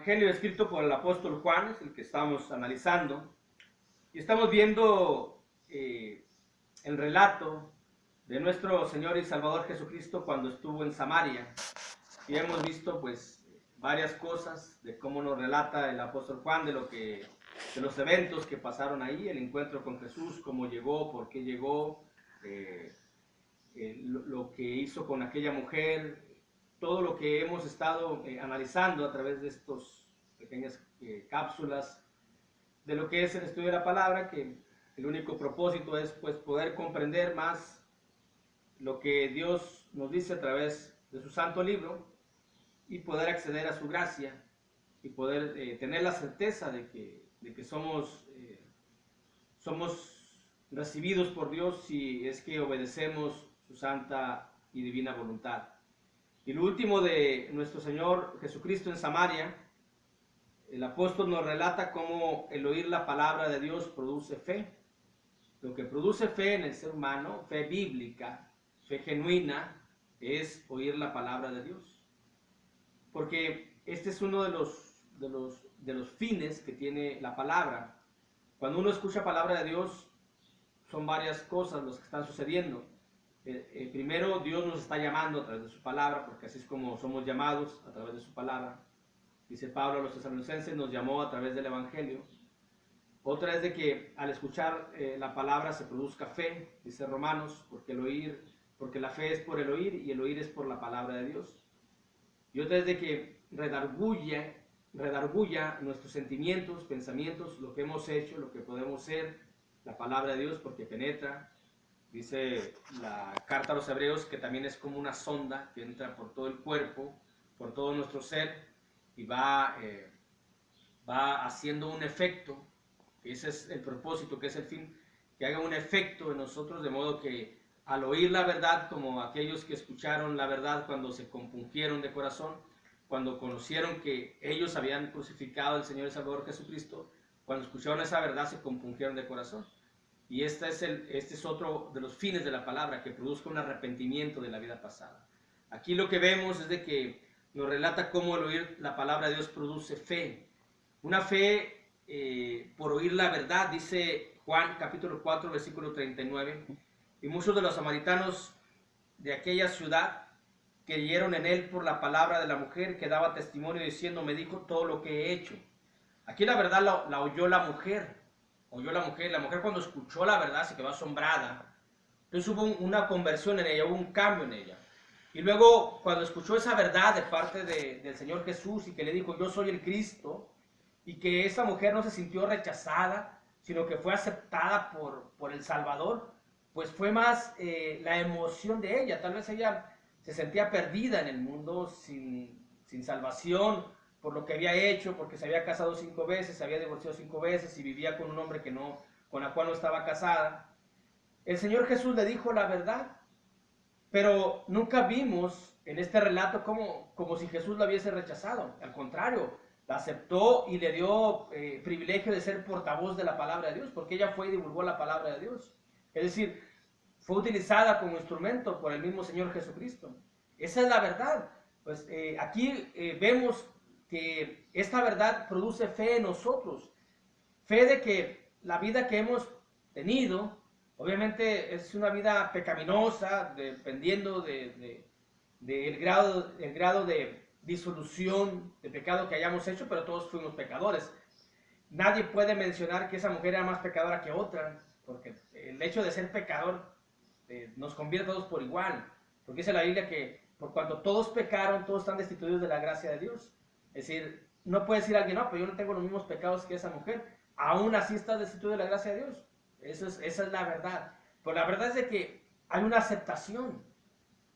Evangelio escrito por el apóstol Juan, es el que estamos analizando, y estamos viendo el relato de nuestro Señor y Salvador Jesucristo cuando estuvo en Samaria. Y hemos visto pues varias cosas de cómo nos relata el apóstol Juan de los eventos que pasaron ahí, el encuentro con Jesús, cómo llegó, por qué llegó, lo que hizo con aquella mujer, todo lo que hemos estado analizando a través de estas pequeñas cápsulas de lo que es el estudio de la palabra, que el único propósito es pues poder comprender más lo que Dios nos dice a través de su santo libro y poder acceder a su gracia y poder tener la certeza de que somos recibidos por Dios si es que obedecemos su santa y divina voluntad. Y lo último de nuestro Señor Jesucristo en Samaria, el apóstol nos relata cómo el oír la palabra de Dios produce fe. Lo que produce fe en el ser humano, fe bíblica, fe genuina, es oír la palabra de Dios. Porque este es uno de los fines que tiene la palabra. Cuando uno escucha palabra de Dios, son varias cosas las que están sucediendo. Primero, Dios nos está llamando a través de su palabra, porque así es como somos llamados, a través de su palabra. Dice Pablo a los tesalonicenses, nos llamó a través del Evangelio. Otra es de que al escuchar la palabra se produzca fe, dice Romanos, porque la fe es por el oír y el oír es por la palabra de Dios. Y otra es de que redarguya nuestros sentimientos, pensamientos, lo que hemos hecho, lo que podemos ser, la palabra de Dios, porque penetra. Dice la carta a los Hebreos que también es como una sonda que entra por todo el cuerpo, por todo nuestro ser, y va haciendo un efecto, que ese es el propósito, que es el fin, que haga un efecto en nosotros, de modo que al oír la verdad, como aquellos que escucharon la verdad cuando se compungieron de corazón, cuando conocieron que ellos habían crucificado al Señor y Salvador Jesucristo, cuando escucharon esa verdad se compungieron de corazón. Y este es otro de los fines de la palabra, que produzca un arrepentimiento de la vida pasada. Aquí lo que vemos es de que nos relata cómo el oír la palabra de Dios produce fe. Una fe por oír la verdad, dice Juan capítulo 4, versículo 39. Y muchos de los samaritanos de aquella ciudad creyeron en él por la palabra de la mujer que daba testimonio diciendo, me dijo todo lo que he hecho. Aquí la verdad la oyó la mujer. La mujer cuando escuchó la verdad se quedó asombrada. Entonces hubo una conversión en ella, hubo un cambio en ella. Y luego cuando escuchó esa verdad de parte del Señor Jesús y que le dijo, yo soy el Cristo, y que esa mujer no se sintió rechazada, sino que fue aceptada por el Salvador, pues fue más la emoción de ella. Tal vez ella se sentía perdida en el mundo sin salvación, por lo que había hecho, porque se había casado 5 veces, se había divorciado 5 veces y vivía con un hombre con la cual no estaba casada. El Señor Jesús le dijo la verdad, pero nunca vimos en este relato como si Jesús la hubiese rechazado. Al contrario, la aceptó y le dio privilegio de ser portavoz de la palabra de Dios, porque ella fue y divulgó la palabra de Dios. Es decir, fue utilizada como instrumento por el mismo Señor Jesucristo. Esa es la verdad. Pues aquí vemos que esta verdad produce fe en nosotros. Fe de que la vida que hemos tenido, obviamente es una vida pecaminosa, dependiendo del grado de disolución de pecado que hayamos hecho, pero todos fuimos pecadores. Nadie puede mencionar que esa mujer era más pecadora que otra, porque el hecho de ser pecador nos convierte a todos por igual, porque dice la Biblia que por cuanto todos pecaron, todos están destituidos de la gracia de Dios. Es decir, no puede decir alguien, no, pero yo no tengo los mismos pecados que esa mujer, aún así estás destituido de la gracia de Dios. Esa es la verdad. Pero la verdad es de que hay una aceptación,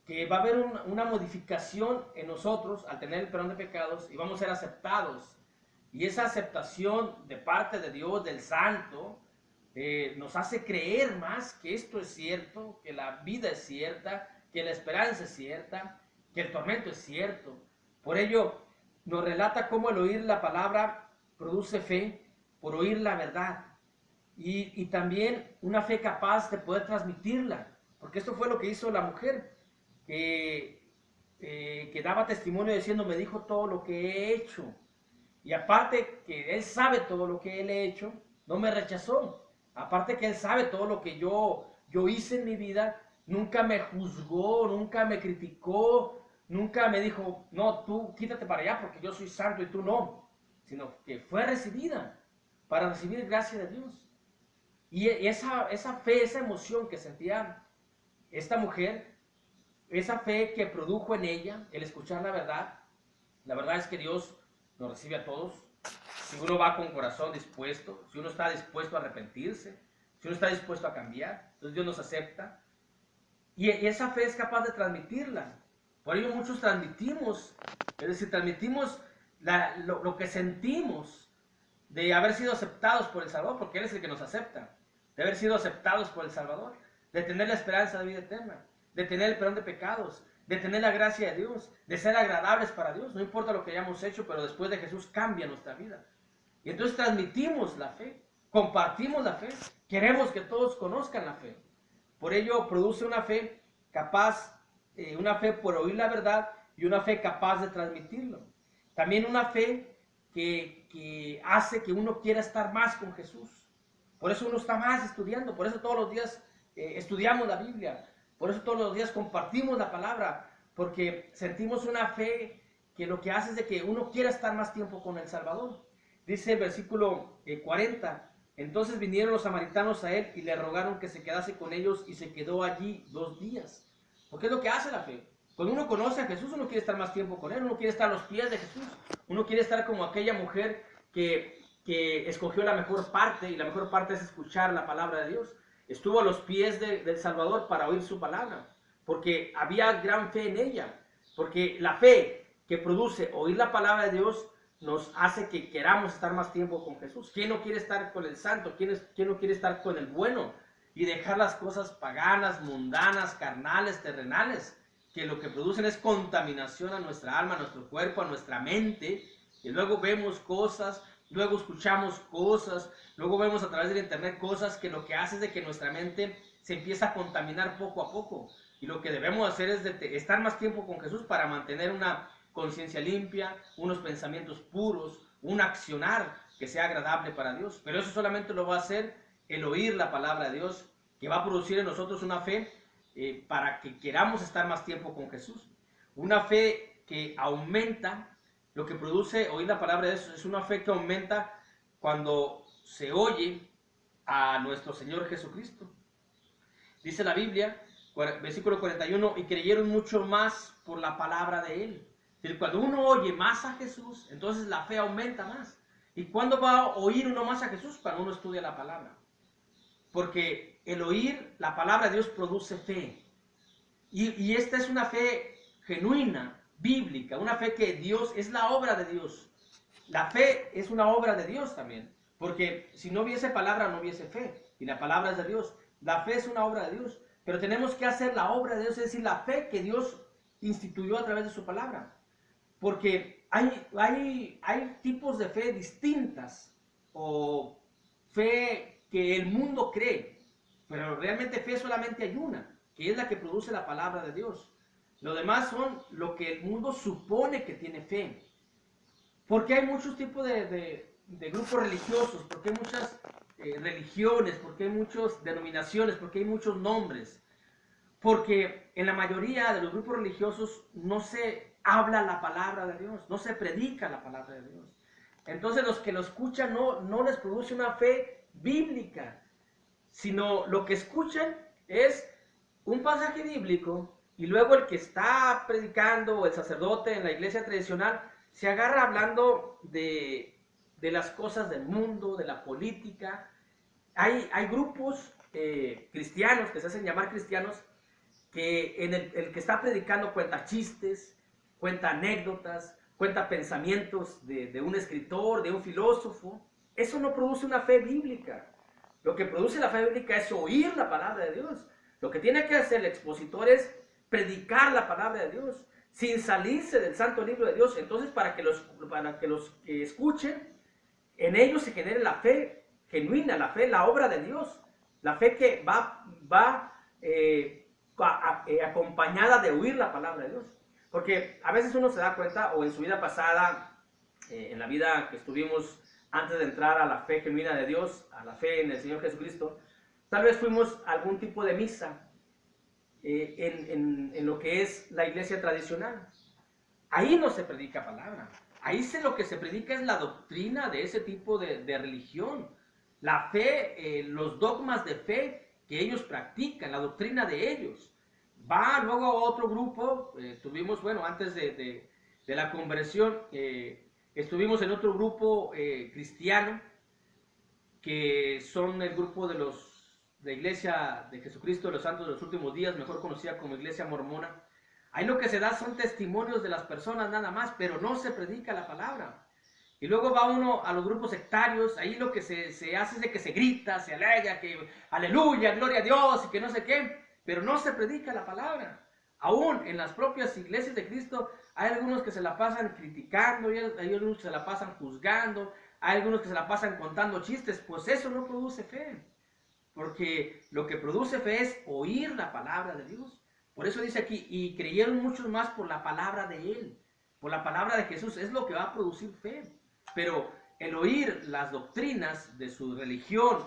que va a haber una modificación en nosotros al tener el perdón de pecados y vamos a ser aceptados. Y esa aceptación de parte de Dios, del Santo, nos hace creer más que esto es cierto, que la vida es cierta, que la esperanza es cierta, que el tormento es cierto. Por ello, nos relata cómo el oír la palabra produce fe por oír la verdad. Y también una fe capaz de poder transmitirla. Porque esto fue lo que hizo la mujer, que daba testimonio diciendo, me dijo todo lo que he hecho. Y aparte que Él sabe todo lo que Él he hecho, no me rechazó. Aparte que Él sabe todo lo que yo hice en mi vida, nunca me juzgó, nunca me criticó, nunca me dijo, no, tú quítate para allá porque yo soy santo y tú no. Sino que fue recibida para recibir gracia de Dios. Y esa fe, esa emoción que sentía esta mujer, esa fe que produjo en ella el escuchar la verdad es que Dios nos recibe a todos. Si uno va con corazón dispuesto, si uno está dispuesto a arrepentirse, si uno está dispuesto a cambiar, entonces Dios nos acepta. Y esa fe es capaz de transmitirla. Por ello muchos transmitimos, es decir, transmitimos lo que sentimos de haber sido aceptados por el Salvador, porque Él es el que nos acepta, de haber sido aceptados por el Salvador, de tener la esperanza de vida eterna, de tener el perdón de pecados, de tener la gracia de Dios, de ser agradables para Dios. No importa lo que hayamos hecho, pero después de Jesús cambia nuestra vida. Y entonces transmitimos la fe, compartimos la fe, queremos que todos conozcan la fe. Por ello produce una fe capaz, una fe por oír la verdad y una fe capaz de transmitirlo. También una fe que hace que uno quiera estar más con Jesús. Por eso uno está más estudiando, por eso todos los días estudiamos la Biblia, por eso todos los días compartimos la palabra, porque sentimos una fe que lo que hace es de que uno quiera estar más tiempo con el Salvador. Dice el versículo 40, entonces vinieron los samaritanos a él y le rogaron que se quedase con ellos y se quedó allí 2 días. Porque es lo que hace la fe. Cuando uno conoce a Jesús, uno quiere estar más tiempo con Él, uno quiere estar a los pies de Jesús, uno quiere estar como aquella mujer que escogió la mejor parte, y la mejor parte es escuchar la palabra de Dios. Estuvo a los pies del Salvador para oír su palabra, porque había gran fe en ella, porque la fe que produce oír la palabra de Dios nos hace que queramos estar más tiempo con Jesús. ¿Quién no quiere estar con el santo? ¿Quién no quiere estar con el bueno? Y dejar las cosas paganas, mundanas, carnales, terrenales, que lo que producen es contaminación a nuestra alma, a nuestro cuerpo, a nuestra mente, y luego vemos cosas, luego escuchamos cosas, luego vemos a través del internet cosas que lo que hace es de que nuestra mente se empieza a contaminar poco a poco, y lo que debemos hacer es de estar más tiempo con Jesús para mantener una conciencia limpia, unos pensamientos puros, un accionar que sea agradable para Dios. Pero eso solamente lo va a hacer el oír la palabra de Dios, que va a producir en nosotros una fe para que queramos estar más tiempo con Jesús. Una fe que aumenta, lo que produce oír la palabra de Dios es una fe que aumenta cuando se oye a nuestro Señor Jesucristo. Dice la Biblia, versículo 41, y creyeron mucho más por la palabra de Él. Cuando uno oye más a Jesús, entonces la fe aumenta más. ¿Y cuándo va a oír uno más a Jesús? Cuando uno estudia la palabra. Porque el oír la palabra de Dios produce fe. Y esta es una fe genuina, bíblica, una fe que Dios, es la obra de Dios. La fe es una obra de Dios también. Porque si no hubiese palabra, no hubiese fe. Y la palabra es de Dios. La fe es una obra de Dios. Pero tenemos que hacer la obra de Dios, es decir, la fe que Dios instituyó a través de su palabra. Porque hay tipos de fe distintas, o fe que el mundo cree, pero realmente fe solamente hay una, que es la que produce la palabra de Dios. Lo demás son lo que el mundo supone que tiene fe. Porque hay muchos tipos de grupos religiosos, porque hay muchas religiones, porque hay muchas denominaciones, porque hay muchos nombres. Porque en la mayoría de los grupos religiosos no se habla la palabra de Dios, no se predica la palabra de Dios. Entonces los que lo escuchan no les produce una fe bíblica, sino lo que escuchan es un pasaje bíblico, y luego el que está predicando, o el sacerdote en la iglesia tradicional, se agarra hablando de las cosas del mundo, de la política. Hay grupos cristianos que se hacen llamar cristianos, que en el que está predicando cuenta chistes, cuenta anécdotas, cuenta pensamientos de un escritor, de un filósofo. Eso no produce una fe bíblica. Lo que produce la fe bíblica es oír la palabra de Dios. Lo que tiene que hacer el expositor es predicar la palabra de Dios, sin salirse del santo libro de Dios. Entonces, para que los que escuchen, en ellos se genere la fe genuina, la fe, la obra de Dios, la fe que va acompañada de oír la palabra de Dios. Porque a veces uno se da cuenta, o en su vida pasada en la vida que estuvimos antes de entrar a la fe genuina de Dios, a la fe en el Señor Jesucristo, tal vez fuimos a algún tipo de misa en lo que es la iglesia tradicional. Ahí no se predica palabra. Ahí lo que se predica es la doctrina de ese tipo de religión. La fe, los dogmas de fe que ellos practican, la doctrina de ellos. Va luego a otro grupo, tuvimos, bueno, antes de la conversión, estuvimos en otro grupo cristiano, que son el grupo de Iglesia de Jesucristo de los Santos de los Últimos Días, mejor conocida como Iglesia Mormona. Ahí lo que se da son testimonios de las personas nada más, pero no se predica la palabra. Y luego va uno a los grupos sectarios, ahí lo que se hace es de que se grita, se alegra, que aleluya, gloria a Dios y que no sé qué, pero no se predica la palabra. Aún en las propias iglesias de Cristo hay algunos que se la pasan criticando, hay algunos que se la pasan juzgando, hay algunos que se la pasan contando chistes, pues eso no produce fe. Porque lo que produce fe es oír la palabra de Dios. Por eso dice aquí, y creyeron muchos más por la palabra de Él, por la palabra de Jesús, es lo que va a producir fe. Pero el oír las doctrinas de su religión,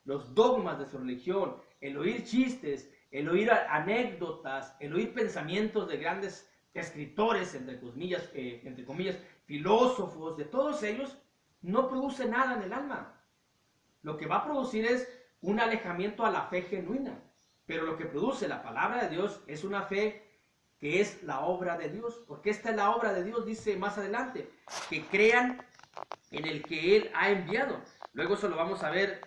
los dogmas de su religión, el oír chistes, el oír anécdotas, el oír pensamientos de grandes escritores, entre comillas, filósofos, de todos ellos, no produce nada en el alma. Lo que va a producir es un alejamiento a la fe genuina. Pero lo que produce la palabra de Dios es una fe que es la obra de Dios. Porque esta es la obra de Dios, dice más adelante, que crean en el que Él ha enviado. Luego eso lo vamos a ver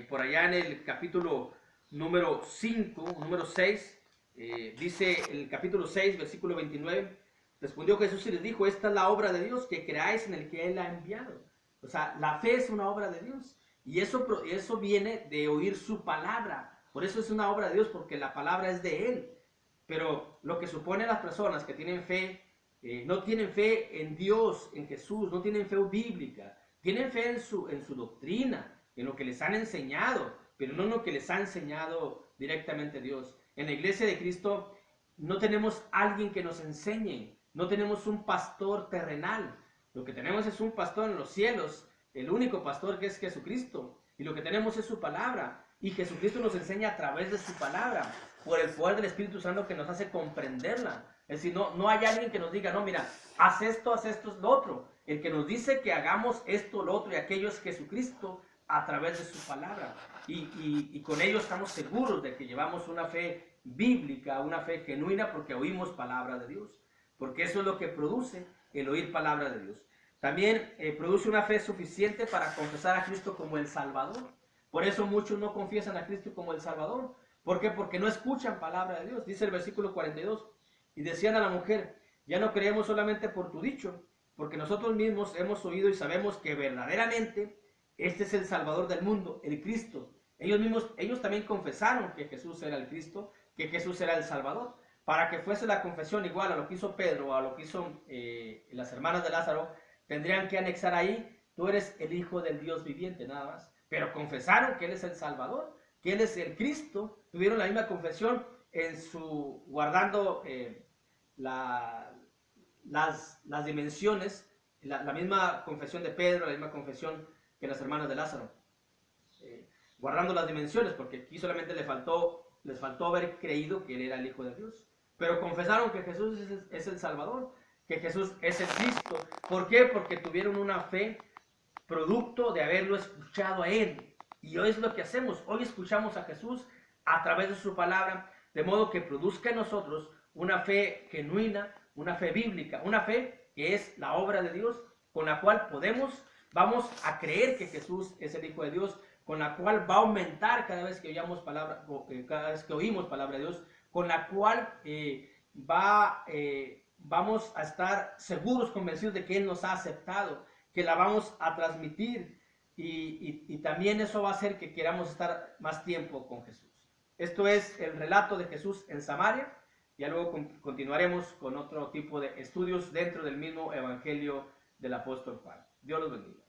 por allá en el capítulo número 5, número 6. Dice el capítulo 6, versículo 29. Respondió Jesús y les dijo, esta es la obra de Dios, que creáis en el que Él ha enviado. O sea, la fe es una obra de Dios. Y eso viene de oír su palabra. Por eso es una obra de Dios, porque la palabra es de Él. Pero lo que supone las personas que tienen fe, no tienen fe en Dios, en Jesús, no tienen fe bíblica. Tienen fe en su doctrina, en lo que les han enseñado, pero no en lo que les ha enseñado directamente Dios. En la iglesia de Cristo no tenemos alguien que nos enseñe, no tenemos un pastor terrenal. Lo que tenemos es un pastor en los cielos, el único pastor, que es Jesucristo. Y lo que tenemos es su palabra. Y Jesucristo nos enseña a través de su palabra, por el poder del Espíritu Santo que nos hace comprenderla. Es decir, no hay alguien que nos diga, no, mira, haz esto, lo otro. El que nos dice que hagamos esto, lo otro y aquello es Jesucristo a través de su palabra. Y con ello estamos seguros de que llevamos una fe bíblica, una fe genuina, porque oímos palabra de Dios. Porque eso es lo que produce el oír palabra de Dios. También produce una fe suficiente para confesar a Cristo como el Salvador. Por eso muchos no confiesan a Cristo como el Salvador. ¿Por qué? Porque no escuchan palabra de Dios. Dice el versículo 42. Y decían a la mujer, ya no creemos solamente por tu dicho, porque nosotros mismos hemos oído y sabemos que verdaderamente este es el Salvador del mundo, el Cristo. Ellos también confesaron que Jesús era el Cristo, que Jesús era el Salvador. Para que fuese la confesión igual a lo que hizo Pedro o a lo que hizo las hermanas de Lázaro, tendrían que anexar ahí, tú eres el Hijo del Dios viviente, nada más. Pero confesaron que Él es el Salvador, que Él es el Cristo. Tuvieron la misma confesión guardando las dimensiones, la misma confesión de Pedro, la misma confesión que las hermanas de Lázaro. Guardando las dimensiones, porque aquí solamente les faltó haber creído que Él era el Hijo de Dios. Pero confesaron que Jesús es el Salvador, que Jesús es el Cristo. ¿Por qué? Porque tuvieron una fe producto de haberlo escuchado a Él. Y hoy es lo que hacemos. Hoy escuchamos a Jesús a través de su palabra, de modo que produzca en nosotros una fe genuina, una fe bíblica, una fe que es la obra de Dios, con la cual vamos a creer que Jesús es el Hijo de Dios, con la cual va a aumentar cada vez que oímos palabra de Dios, con la cual vamos a estar seguros, convencidos de que Él nos ha aceptado, que la vamos a transmitir y también eso va a hacer que queramos estar más tiempo con Jesús. Esto es el relato de Jesús en Samaria. Ya luego continuaremos con otro tipo de estudios dentro del mismo evangelio del apóstol Juan. Dios los bendiga.